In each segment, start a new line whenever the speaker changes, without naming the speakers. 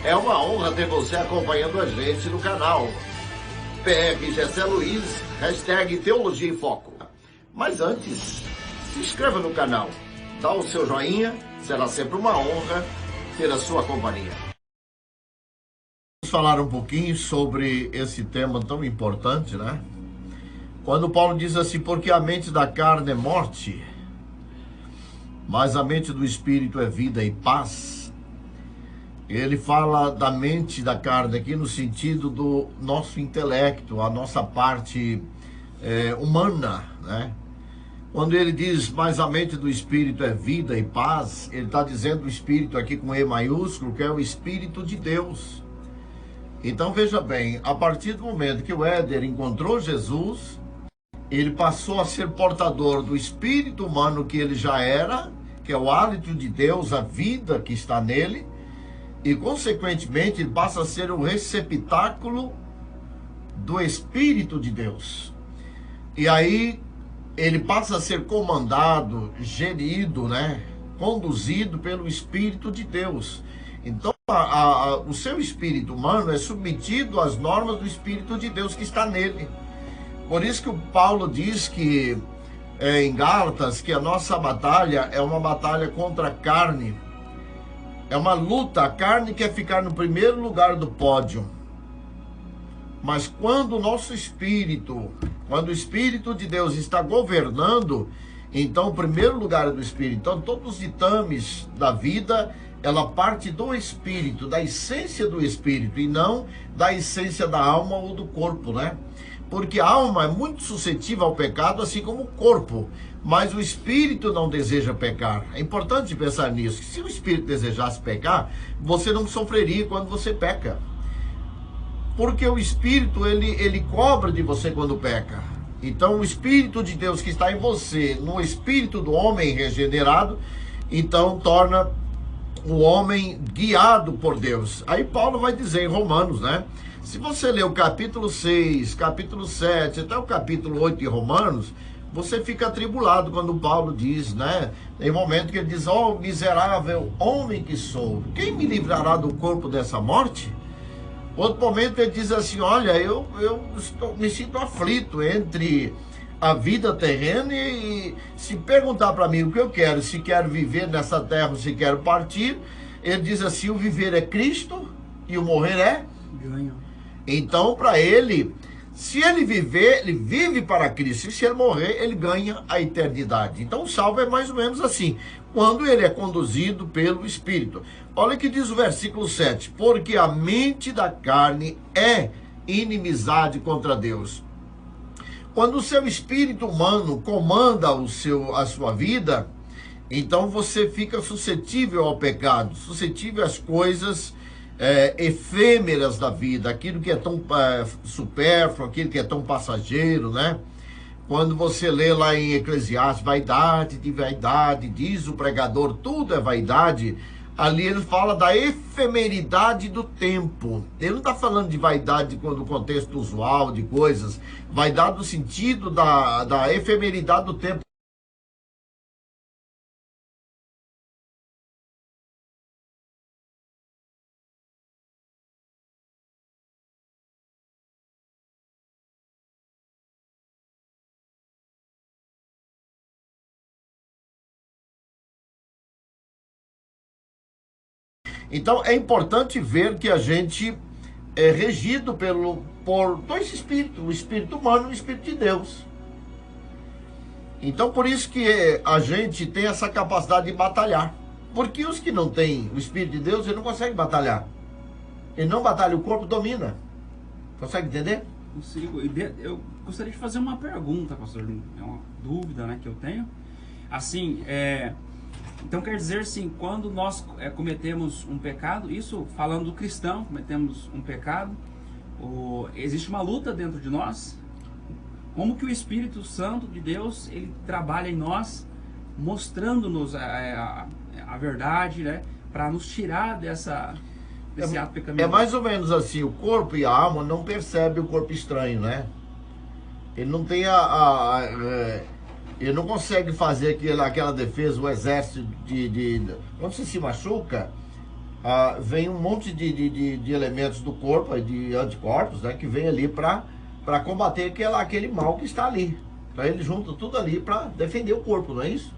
É uma honra ter você acompanhando a gente no canal. PR Gessé Luiz, hashtag Teologia em Foco. Mas antes, se inscreva no canal, dá o seu joinha, será sempre uma honra ter a sua companhia. Vamos falar um pouquinho sobre esse tema tão importante, né? Quando Paulo diz assim, porque a mente da carne é morte, mas a mente do Espírito é vida e paz. Ele fala da mente da carne aqui no sentido do nosso intelecto, a nossa parte humana, né? Quando ele diz, mas a mente do Espírito é vida e paz, ele está dizendo o Espírito aqui com E maiúsculo, que é o Espírito de Deus. Então veja bem, a partir do momento que o Éder encontrou Jesus, ele passou a ser portador do espírito humano que ele já era, que é o hálito de Deus, a vida que está nele, e consequentemente ele passa a ser o receptáculo do Espírito de Deus. E aí ele passa a ser comandado, gerido, né, conduzido pelo Espírito de Deus. Então o seu espírito humano é submetido às normas do Espírito de Deus que está nele. Por isso que o Paulo diz que em Gálatas que a nossa batalha é uma batalha contra a carne. É uma luta, a carne quer ficar no primeiro lugar do pódio. Mas quando o nosso espírito, quando o Espírito de Deus está governando, então o primeiro lugar é do Espírito. Então todos os ditames da vida, ela parte do Espírito, da essência do Espírito, e não da essência da alma ou do corpo, né? Porque a alma é muito suscetível ao pecado, assim como o corpo. Mas o Espírito não deseja pecar. É importante pensar nisso. Se o Espírito desejasse pecar, você não sofreria quando você peca. Porque o Espírito, ele cobra de você quando peca. Então o Espírito de Deus que está em você, no Espírito do homem regenerado, então torna o homem guiado por Deus. Aí Paulo vai dizer em Romanos, né? Se você ler o capítulo 6, capítulo 7, até o capítulo 8 de Romanos, você fica atribulado quando Paulo diz, né? Tem momento que ele diz, ó miserável homem que sou, quem me livrará do corpo dessa morte? Outro momento ele diz assim, olha, eu me sinto aflito entre a vida terrena e se perguntar para mim o que eu quero, se quero viver nessa terra ou se quero partir, ele diz assim, o viver é Cristo e o morrer é ganho. Então, para ele, se ele viver, ele vive para Cristo. E se ele morrer, ele ganha a eternidade. Então, o salvo é mais ou menos assim, quando ele é conduzido pelo Espírito. Olha o que diz o versículo 7. Porque a mente da carne é inimizade contra Deus. Quando o seu espírito humano comanda a sua vida, então você fica suscetível ao pecado, suscetível às coisas efêmeras da vida, aquilo que é tão supérfluo, aquilo que é tão passageiro, né? Quando você lê lá em Eclesiastes, vaidade de vaidade, diz o pregador, tudo é vaidade. Ali ele fala da efemeridade do tempo. Ele não está falando de vaidade no contexto usual de coisas, vaidade no sentido da efemeridade do tempo. Então é importante ver que a gente é regido por dois espíritos, o espírito humano e o espírito de Deus. Então por isso que a gente tem essa capacidade de batalhar. Porque os que não têm o espírito de Deus, ele não consegue batalhar. Ele não batalha, o corpo domina. Consegue entender?
Consigo. Eu gostaria de fazer uma pergunta, pastor. É uma dúvida, né, que eu tenho. Assim, então quer dizer, sim, quando nós cometemos um pecado, isso falando do cristão, cometemos um pecado, existe uma luta dentro de nós. Como que o Espírito Santo de Deus, ele trabalha em nós, mostrando-nos a verdade, né, para nos tirar desse ato pecaminoso.
É mais ou menos assim, o corpo e a alma não percebem o corpo estranho, né? Ele não tem ele não consegue fazer aquela defesa, o exército quando você se machuca, vem um monte de elementos do corpo, de anticorpos, né, que vem ali para combater aquele mal que está ali. Então ele junta tudo ali para defender o corpo, não é isso?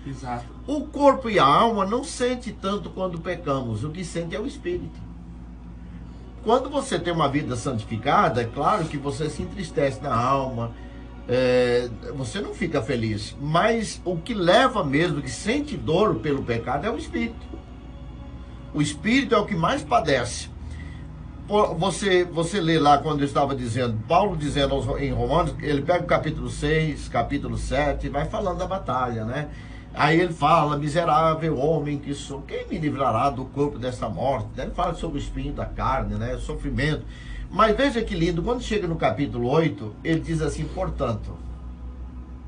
Exato.
O corpo e a alma não sente tanto quando pecamos, o que sente é o espírito. Quando você tem uma vida santificada, é claro que você se entristece na alma, você não fica feliz, mas o que leva mesmo, que sente dor pelo pecado é o espírito. O espírito é o que mais padece. Você lê lá quando eu estava dizendo, Paulo dizendo em Romanos, ele pega o capítulo 6, capítulo 7, e vai falando da batalha, né? Aí ele fala, miserável homem que sou, quem me livrará do corpo dessa morte? Ele fala sobre o espinho da carne, né? Sofrimento. Mas veja que lindo, quando chega no capítulo 8, ele diz assim, portanto,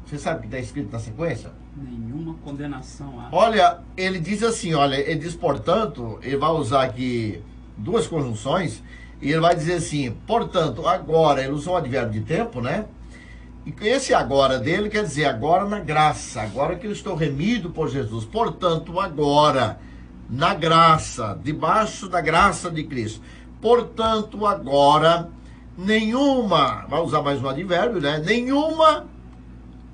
você sabe o que está escrito na sequência?
Nenhuma condenação há.
Olha, ele diz assim, olha, ele diz, portanto, ele vai usar aqui duas conjunções, e ele vai dizer assim, portanto, agora, ele usa um advérbio de tempo, né? E esse agora dele quer dizer agora na graça, agora que eu estou remido por Jesus. Portanto, agora, na graça, debaixo da graça de Cristo. Portanto, agora, nenhuma, vai usar mais um advérbio, né? Nenhuma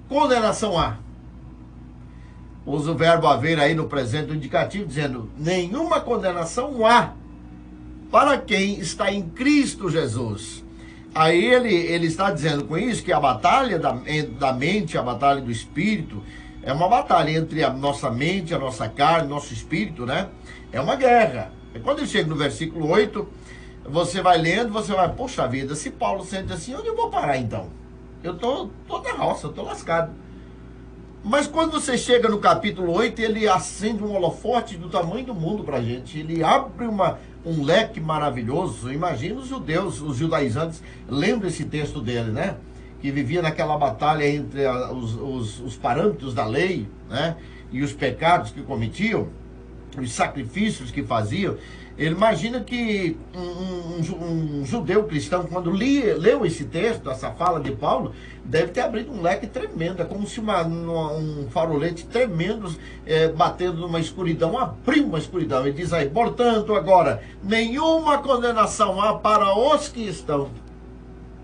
condenação há. Usa o verbo haver aí no presente indicativo, dizendo, nenhuma condenação há para quem está em Cristo Jesus. Aí ele está dizendo com isso que a batalha da mente, a batalha do espírito, é uma batalha entre a nossa mente, a nossa carne, nosso espírito, né? É uma guerra. E quando ele chega no versículo 8, você vai lendo, você vai, poxa vida, se Paulo sente assim, onde eu vou parar então? Eu tô na roça, eu tô lascado. Mas quando você chega no capítulo 8, ele acende um holofote do tamanho do mundo pra gente. Ele abre um leque maravilhoso. Imagina os judeus, os judaizantes, lendo esse texto dele, né? Que vivia naquela batalha entre os parâmetros da lei, né? E os pecados que cometiam, os sacrifícios que faziam. Ele imagina que um judeu cristão, quando leu esse texto, essa fala de Paulo, deve ter abrido um leque tremendo. É como se um farolete tremendo batendo numa escuridão, abriu uma escuridão. Ele diz aí, portanto, agora, nenhuma condenação há para os que estão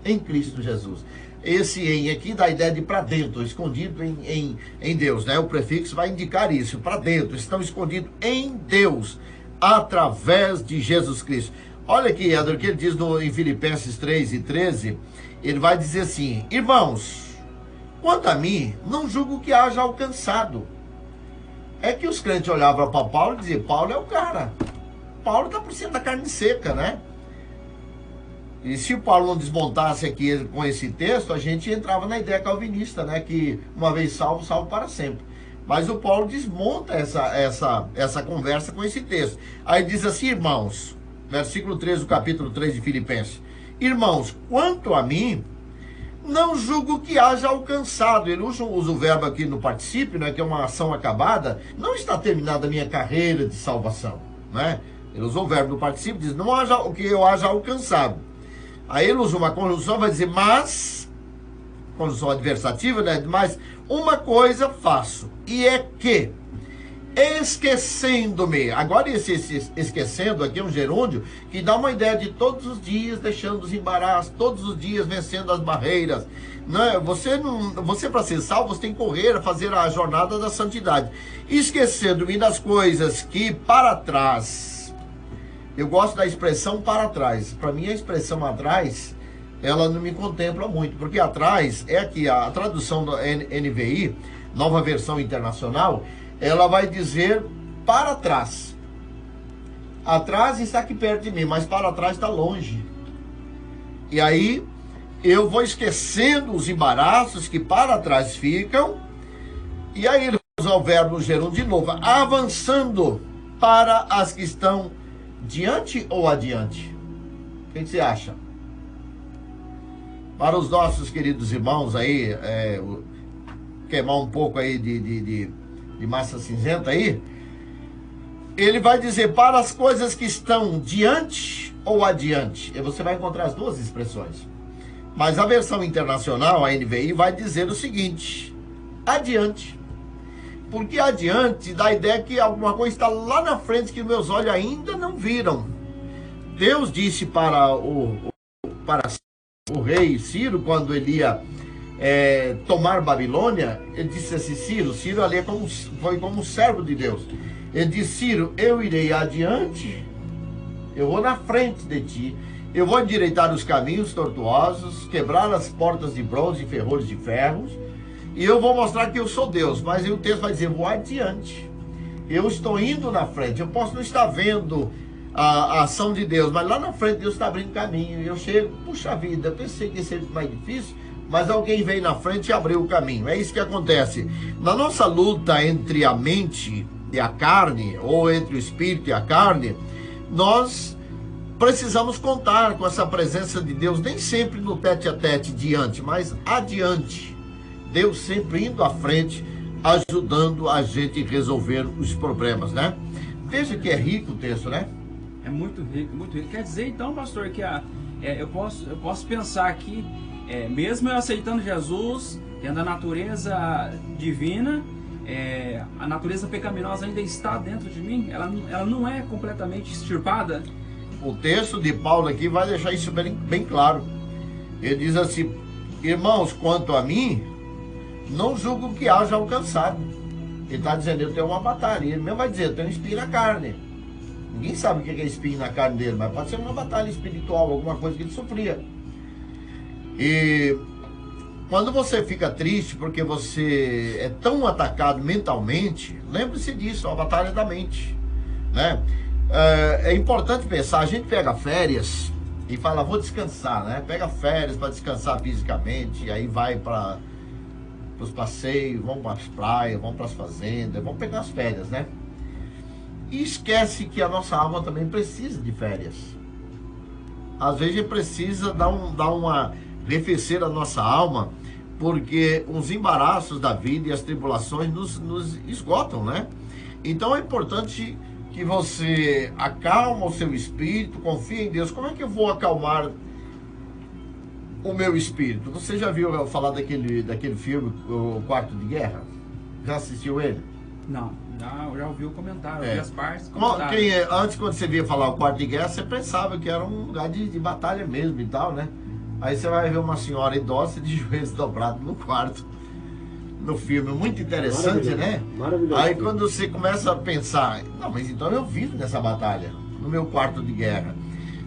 em Cristo Jesus. Esse em aqui dá a ideia de para dentro, escondido em Deus, né? O prefixo vai indicar isso, para dentro, estão escondidos em Deus, através de Jesus Cristo. Olha aqui, Edro, o que ele diz em Filipenses 3:13, ele vai dizer assim, irmãos, quanto a mim, não julgo que haja alcançado. É que os crentes olhavam para Paulo e diziam, Paulo é o cara, Paulo está por cima da carne seca, né? E se o Paulo não desmontasse aqui com esse texto, a gente entrava na ideia calvinista, né? Que uma vez salvo, salvo para sempre. Mas o Paulo desmonta essa conversa com esse texto. Aí diz assim, irmãos, versículo 13 do capítulo 3 de Filipenses. Irmãos, quanto a mim, não julgo que haja alcançado. Ele usa o verbo aqui no particípio, né, que é uma ação acabada. Não está terminada a minha carreira de salvação, né? Ele usou o verbo no particípio, diz, não haja o que eu haja alcançado. Aí ele usa uma conjunção, vai dizer, mas, conjunção adversativa, né? Mas uma coisa faço, e é que, esquecendo-me, agora esse esquecendo aqui é um gerúndio que dá uma ideia de todos os dias deixando os embaraços, todos os dias vencendo as barreiras, né? Você para ser salvo, você tem que correr, fazer a jornada da santidade, esquecendo-me das coisas que para trás. Eu gosto da expressão para trás. Para mim a expressão atrás, ela não me contempla muito, porque atrás é aqui, a tradução do NVI, Nova Versão Internacional, ela vai dizer para trás. Atrás está aqui perto de mim, mas para trás está longe. E aí eu vou esquecendo os embaraços que para trás ficam, e aí ele usa o verbo gerúndio de novo, avançando para as que estão diante ou adiante? O que você acha? Para os nossos queridos irmãos aí, queimar um pouco aí de massa cinzenta aí, ele vai dizer para as coisas que estão diante ou adiante. E você vai encontrar as duas expressões. Mas a versão internacional, a NVI, vai dizer o seguinte, adiante. Porque adiante dá a ideia que alguma coisa está lá na frente que meus olhos ainda não viram. Deus disse para o rei Ciro, quando ele ia tomar Babilônia, ele disse assim, Ciro ali foi como um servo de Deus. Ele disse, Ciro, eu irei adiante, eu vou na frente de ti, eu vou endireitar os caminhos tortuosos, quebrar as portas de bronze e ferrolhos de ferros, e eu vou mostrar que eu sou Deus. Mas aí o texto vai dizer, vou adiante, eu estou indo na frente. Eu posso não estar vendo a ação de Deus, mas lá na frente Deus está abrindo caminho, e eu chego, puxa vida, eu pensei que ia ser mais difícil, mas alguém veio na frente e abriu o caminho. É isso que acontece. Na nossa luta entre a mente e a carne, ou entre o espírito e a carne, nós precisamos contar com essa presença de Deus, nem sempre no tete a tete diante, mas adiante. Deus sempre indo à frente, ajudando a gente a resolver os problemas, né? Veja que é rico o texto, né?
É muito rico, muito rico. Quer dizer, então, pastor, que eu posso pensar que, mesmo eu aceitando Jesus, tendo a natureza divina, a natureza pecaminosa ainda está dentro de mim? Ela não é completamente extirpada?
O texto de Paulo aqui vai deixar isso bem claro. Ele diz assim, irmãos, quanto a mim, não julgo que haja alcançado. Ele está dizendo, eu tenho uma batalha. Ele mesmo vai dizer, eu tenho um espinho na carne. Ninguém sabe o que é espinho na carne dele, mas pode ser uma batalha espiritual, alguma coisa que ele sofria. E quando você fica triste porque você é tão atacado mentalmente, lembre-se disso, a batalha da mente, né? É importante pensar, a gente pega férias e fala, vou descansar, né? Pega férias para descansar fisicamente, e aí vai para os passeios, vão para as praias, vão para as fazendas, vão pegar as férias, né? E esquece que a nossa alma também precisa de férias. Às vezes a gente precisa dar uma arrefecer a nossa alma, porque os embaraços da vida e as tribulações nos esgotam, né? Então é importante que você acalma o seu espírito, confia em Deus. Como é que eu vou acalmar o meu espírito? Você já viu falar daquele filme, O Quarto de Guerra? Já assistiu ele?
Não, já ouvi o comentário, ouvi as partes.
Antes, quando você via falar O Quarto de Guerra, você pensava que era um lugar de batalha mesmo e tal, né? Aí você vai ver uma senhora idosa de joelhos dobrados no quarto, no filme, muito interessante, né? Maravilhoso. Aí quando você começa a pensar, não, mas então eu vivo nessa batalha, no meu quarto de guerra.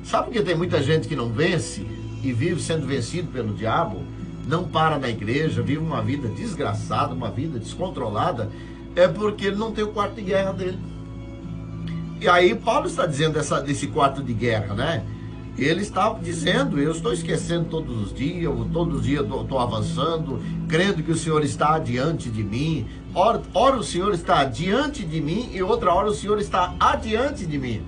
Sabe que tem muita gente que não vence e vive sendo vencido pelo diabo, não para na igreja, vive uma vida desgraçada, uma vida descontrolada, é porque ele não tem o quarto de guerra dele. E aí Paulo está dizendo desse quarto de guerra, né? Ele está dizendo, eu estou esquecendo todos os dias estou avançando, crendo que o Senhor está diante de mim. Ora o Senhor está diante de mim e outra hora o Senhor está adiante de mim.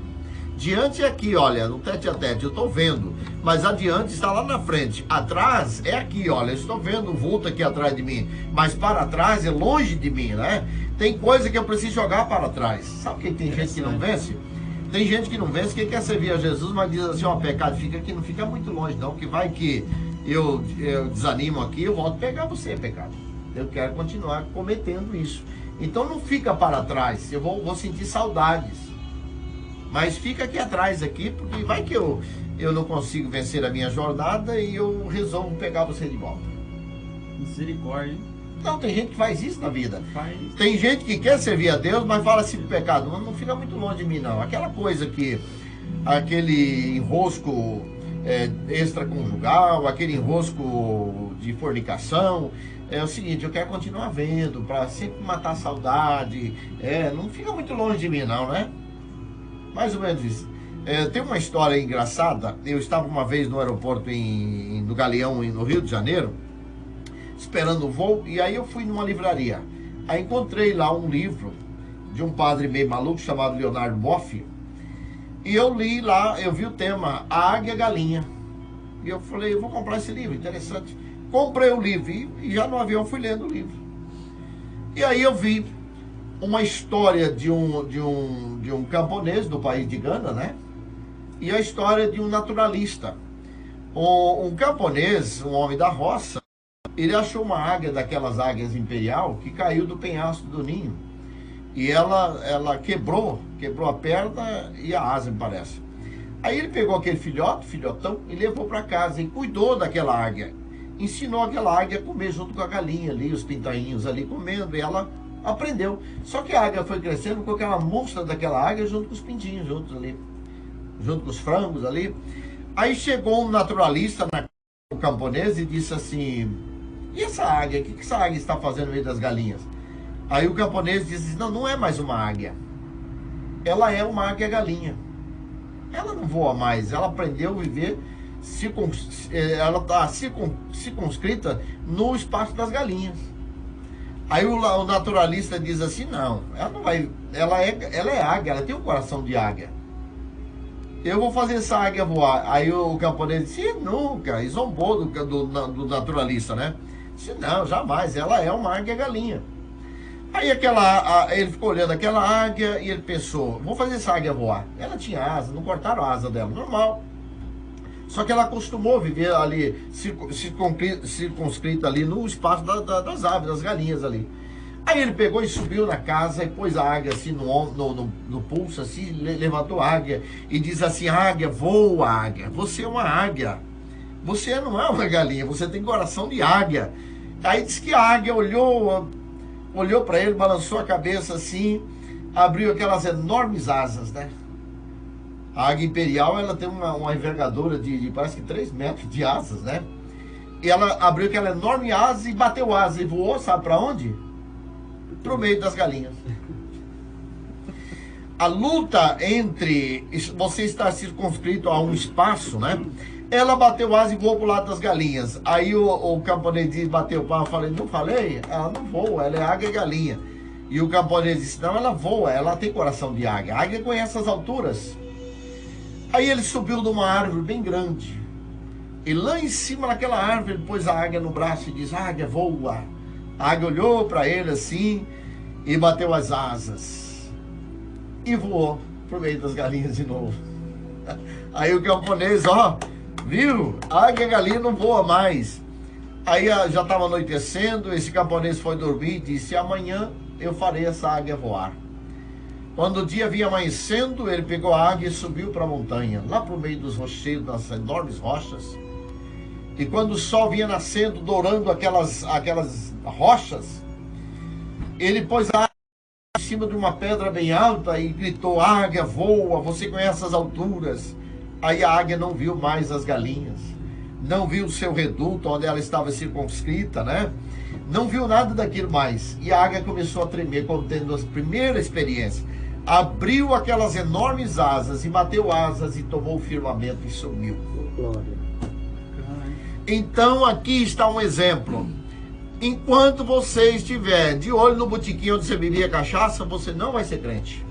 Diante é aqui, olha, no tete a tete, eu estou vendo, mas adiante está lá na frente. Atrás é aqui, olha, eu estou vendo o vulto aqui atrás de mim, mas para trás é longe de mim, né? Tem coisa que eu preciso jogar para trás. Sabe que tem gente que não vence? Tem gente que não vence, que quer servir a Jesus, mas diz assim, ó, pecado fica aqui, não fica muito longe não, que vai que eu desanimo aqui, eu volto pegar você, pecado. Eu quero continuar cometendo isso. Então não fica para trás, eu vou sentir saudades. Mas fica aqui atrás, aqui, porque vai que eu não consigo vencer a minha jornada e eu resolvo pegar você de volta.
Misericórdia.
Não, tem gente que faz isso na vida. Tem gente que quer servir a Deus, mas fala assim, pecado, não fica muito longe de mim não. Aquela coisa que, aquele enrosco extraconjugal, aquele enrosco de fornicação, é o seguinte, eu quero continuar vendo, para sempre matar a saudade, não fica muito longe de mim não, né? Mais ou menos isso. Tem uma história engraçada, eu estava uma vez no aeroporto no Galeão, no Rio de Janeiro, esperando o voo, e aí eu fui numa livraria. Aí encontrei lá um livro de um padre meio maluco chamado Leonardo Boff, e eu li lá, eu vi o tema A Águia e a Galinha, e eu falei, eu vou comprar esse livro, interessante. Comprei o livro e já no avião fui lendo o livro. E aí eu vi uma história de um camponês do país de Gana, né? E a história de um naturalista. Um camponês, um homem da roça, ele achou uma águia, daquelas águias imperial, que caiu do penhasco do ninho. E ela quebrou a perna e a asa, me parece. Aí ele pegou aquele filhotão, e levou para casa e cuidou daquela águia. Ensinou aquela águia a comer junto com a galinha ali, os pintainhos ali comendo, e ela aprendeu. Só que a águia foi crescendo com aquela monstra daquela águia junto com os pintinhos, junto com os frangos ali. Aí chegou um naturalista, o camponês, e disse assim: e essa águia? O que essa águia está fazendo no meio das galinhas? Aí o camponês disse: não é mais uma águia. Ela é uma águia-galinha. Ela não voa mais, ela aprendeu a viver, ela está circunscrita no espaço das galinhas. Aí o naturalista diz assim: não, ela não vai, ela é águia, ela tem um coração de águia. Eu vou fazer essa águia voar. Aí o camponês disse: nunca, e zombou do naturalista, né? Disse: não, jamais, ela é uma águia-galinha. Aí ele ficou olhando aquela águia e ele pensou: vou fazer essa águia voar. Ela tinha asa, não cortaram a asa dela, normal. Só que ela acostumou a viver ali, circunscrita ali no espaço das aves, das galinhas ali. Aí ele pegou e subiu na casa e pôs a águia assim no pulso, assim, levantou a águia e diz assim: águia, voa, águia, você é uma águia. Você não é uma galinha, você tem coração de águia. Aí diz que a águia olhou para ele, balançou a cabeça assim, abriu aquelas enormes asas, né? A águia imperial, ela tem uma envergadura de parece que 3 metros de asas, né? E ela abriu aquela enorme asa e bateu asa e voou, sabe para onde? Pro meio das galinhas. A luta entre você estar circunscrito a um espaço, né? Ela bateu asa e voou pro lado das galinhas. Aí o camponês bateu o pau, eu falei: não falei? Ela não voa, ela é águia e galinha. E o camponês disse: não, ela voa, ela tem coração de águia. A águia conhece as alturas. Aí ele subiu de uma árvore bem grande. E lá em cima daquela árvore ele pôs a águia no braço e disse: águia, voa. A águia olhou para ele assim e bateu as asas. E voou pro meio das galinhas de novo. Aí o camponês, viu? A águia e a galinha não voa mais. Aí já estava anoitecendo, esse camponês foi dormir e disse: amanhã eu farei essa águia voar. Quando o dia vinha amanhecendo, ele pegou a águia e subiu para a montanha, lá para o meio dos rocheiros, das enormes rochas. E quando o sol vinha nascendo, dourando aquelas rochas, ele pôs a águia em cima de uma pedra bem alta e gritou: águia, voa, você conhece as alturas. Aí a águia não viu mais as galinhas, não viu o seu reduto, onde ela estava circunscrita, né? Não viu nada daquilo mais. E a águia começou a tremer, quando tendo a primeira experiência. Abriu aquelas enormes asas e bateu asas e tomou o firmamento e sumiu.
Glória.
Então aqui está um exemplo. Enquanto você estiver de olho no botequim onde você bebia cachaça, você não vai ser crente.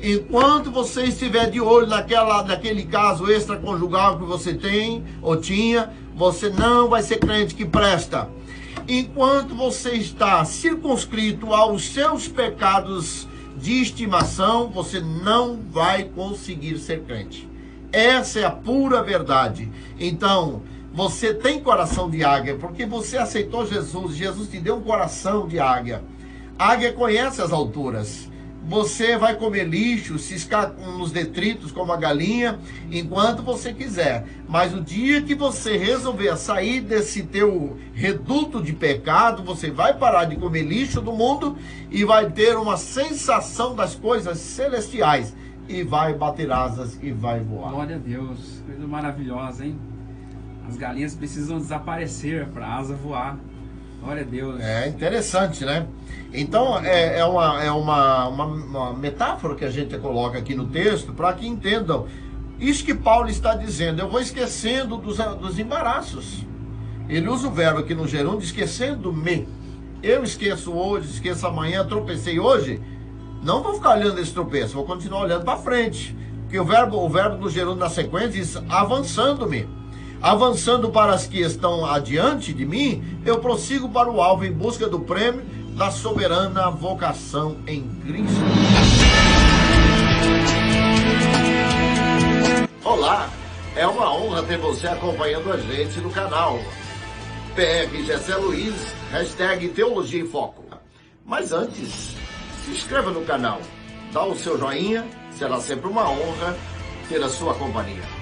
Enquanto você estiver de olho naquele caso extraconjugal que você tem ou tinha, você não vai ser crente que presta. Enquanto você está circunscrito aos seus pecados de estimação, você não vai conseguir ser crente. Essa é a pura verdade. Então, você tem coração de águia, porque você aceitou Jesus. Jesus te deu um coração de águia. A águia conhece as alturas. Você vai comer lixo, ciscar nos detritos como a galinha, enquanto você quiser. Mas o dia que você resolver sair desse teu reduto de pecado, você vai parar de comer lixo do mundo e vai ter uma sensação das coisas celestiais. E vai bater asas e vai voar.
Glória a Deus, coisa maravilhosa, hein? As galinhas precisam desaparecer para a asa voar. Glória a Deus.
É interessante, né? Então, é uma metáfora que a gente coloca aqui no texto para que entendam. Isso que Paulo está dizendo: eu vou esquecendo dos embaraços. Ele usa o verbo aqui no gerúndio, esquecendo-me. Eu esqueço hoje, esqueço amanhã, tropecei hoje. Não vou ficar olhando esse tropeço, vou continuar olhando para frente. Porque o verbo no gerúndio na sequência diz avançando-me. Avançando para as que estão adiante de mim, eu prossigo para o alvo em busca do prêmio da soberana vocação em Cristo. Olá, é uma honra ter você acompanhando a gente no canal. PR Gessé Luiz, hashtag Teologia em Foco. Mas antes, se inscreva no canal, dá o seu joinha, será sempre uma honra ter a sua companhia.